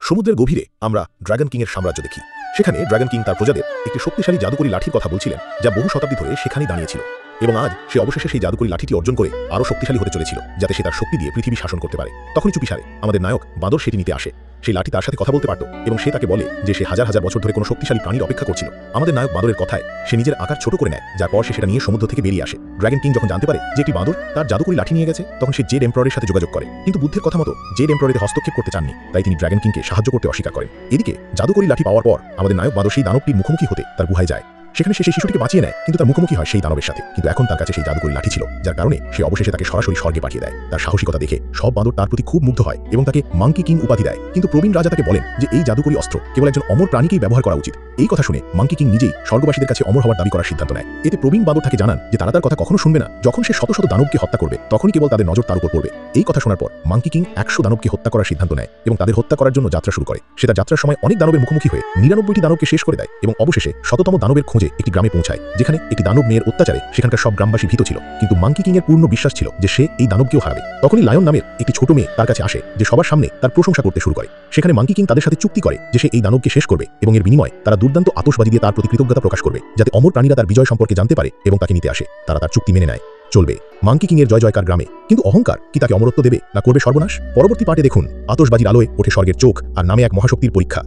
সমুদ্রের গভীরে আমরা ড্রাগন কিংয়ের সাম্রাজ্য দেখি। সেখানে ড্রাগন কিং তার প্রজাদের একটি শক্তিশালী জাদুকরী লাঠির কথা বলছিলেন, যা বহু শতাব্দী ধরে সেখানেই দাঁড়িয়েছিল। এবং আজ সে অবশেষে সেই জাদুকরী লাঠিটি অর্জন করে আরও শক্তিশালী হতে চলেছিল, যাতে সে তার শক্তি দিয়ে পৃথিবী শাসন করতে পারে। তখনই চুপিসারে আমাদের নায়ক বাঁদর সেটি নিতে আসে। সেই লাঠি তার সাথে কথা বলতে পারত এবং সে তাকে বলে যে সে হাজার হাজার বছর ধরে কোনো শক্তিশালী প্রাণীর অপেক্ষা করছিল। আমাদের নায়ক বাঁদরের কথায় সে নিজের আকার ছোট করে নেয়, যার পর সে সেটা নিয়ে সমুদ্র থেকে বেরিয়ে আসে। ড্রাগন কিং যখন জানতে পারে যে একটি বাঁদর তার জাদুকরী লাঠি নিয়ে গেছে, তখন সে জেড এম্পাররের সাথে যোগাযোগ করে। কিন্তু বুদ্ধের কথা মতো জেড এম্পাররে হস্তক্ষেপ করতে চাননি, তাই তিনি ড্রাগন কিংকে সাহায্য করতে অস্বীকার করেন। এদিকে জাদুকরী লাঠি পাওয়ার পর আমাদের নায়ক বাঁদর সেই দানবটির মুখোমুখি হতে তার গুহায় যায়। সেখানে সে সেই শিশুটিকে বাঁচিয়ে নেয়, কিন্তু তার মুখোমুখি হয় সেই দানবের সাথে। কিন্তু এখন তার কাছে সেই জাদুকরী লাঠি ছিল, যার কারণে সে অবশেষে তাকে সরাসরি স্বর্গে পাঠিয়ে দেয়। তার সাহসিকতা দেখে সব বাঁদর তার প্রতি খুব মুগ্ধ হয় এবং তাকে মাঙ্কি কিং উপাধি দেয়। কিন্তু প্রবীণ রাজা তাকে বলেন যে এই জাদুকরী অস্ত্র কেবল একজন অমর প্রাণীকেই ব্যবহার করা উচিত। এই কথা শুনে মাঙ্কি কিং নিজেই স্বর্গবাসীদের কাছে অমর হওয়ার দাবি করার সিদ্ধান্ত নেয়। এতে প্রবীণ বাঁদর তাকে জানান যে তারা তার কথা কখনো শুনবে না। যখন সে শত শত দানবকে হত্যা করবে, তখনই কেবল তাদের নজর তার উপর পড়বে। এই কথা শোনার পর মাঙ্কি কিং 100 দানবকে হত্যা করার সিদ্ধান্ত নেয় এবং তাদের হত্যা করার জন্য যাত্রা শুরু করে। সে তার যাত্রার সময় অনেক দানবের মুখোমুখি হয়ে 99টি দানবকে শেষ করে দেয় এবং অবশেষে 100তম দানবের খোঁজে একটি গ্রামে পৌঁছায়, যেখানে একটি দানব মেয়ের অত্যাচারে সেখানকার সব গ্রামবাসী ভীত ছিল। কিন্তু মাঙ্কি কিং এর পূর্ণ বিশ্বাস ছিল যে সে এই দানবকেও হারাবে। তখনই লায়ন নামের একটি ছোট মেয়ে তার কাছে আসে, যে সবার সামনে তার প্রশংসা করতে শুরু করে। সেখানে মাঙ্কি কিং তাদের সাথে চুক্তি করে যে সে এই দানবকে শেষ করবে এবং এর বিনিময়ে তারা দুর্দান্ত আতশবাজি দিয়ে তার প্রতি কৃতজ্ঞতা প্রকাশ করবে, যাতে অমর প্রাণীরা তার বিজয় সম্পর্কে জানতে পারে এবং তাকে নিতে আসে। তারা তার চুক্তি মেনে নেয়। চলবে মাঙ্কি কিং এর জয় জয়কার গ্রামে। কিন্তু অহংকার কি তাকে অমরত্ব দেবে, না করবে সর্বনাশ? পরবর্তী পার্টে দেখুন আতশবাজির আলোয় ওঠে স্বর্গের চোখ আর নামে এক মহাশক্তির পরীক্ষা।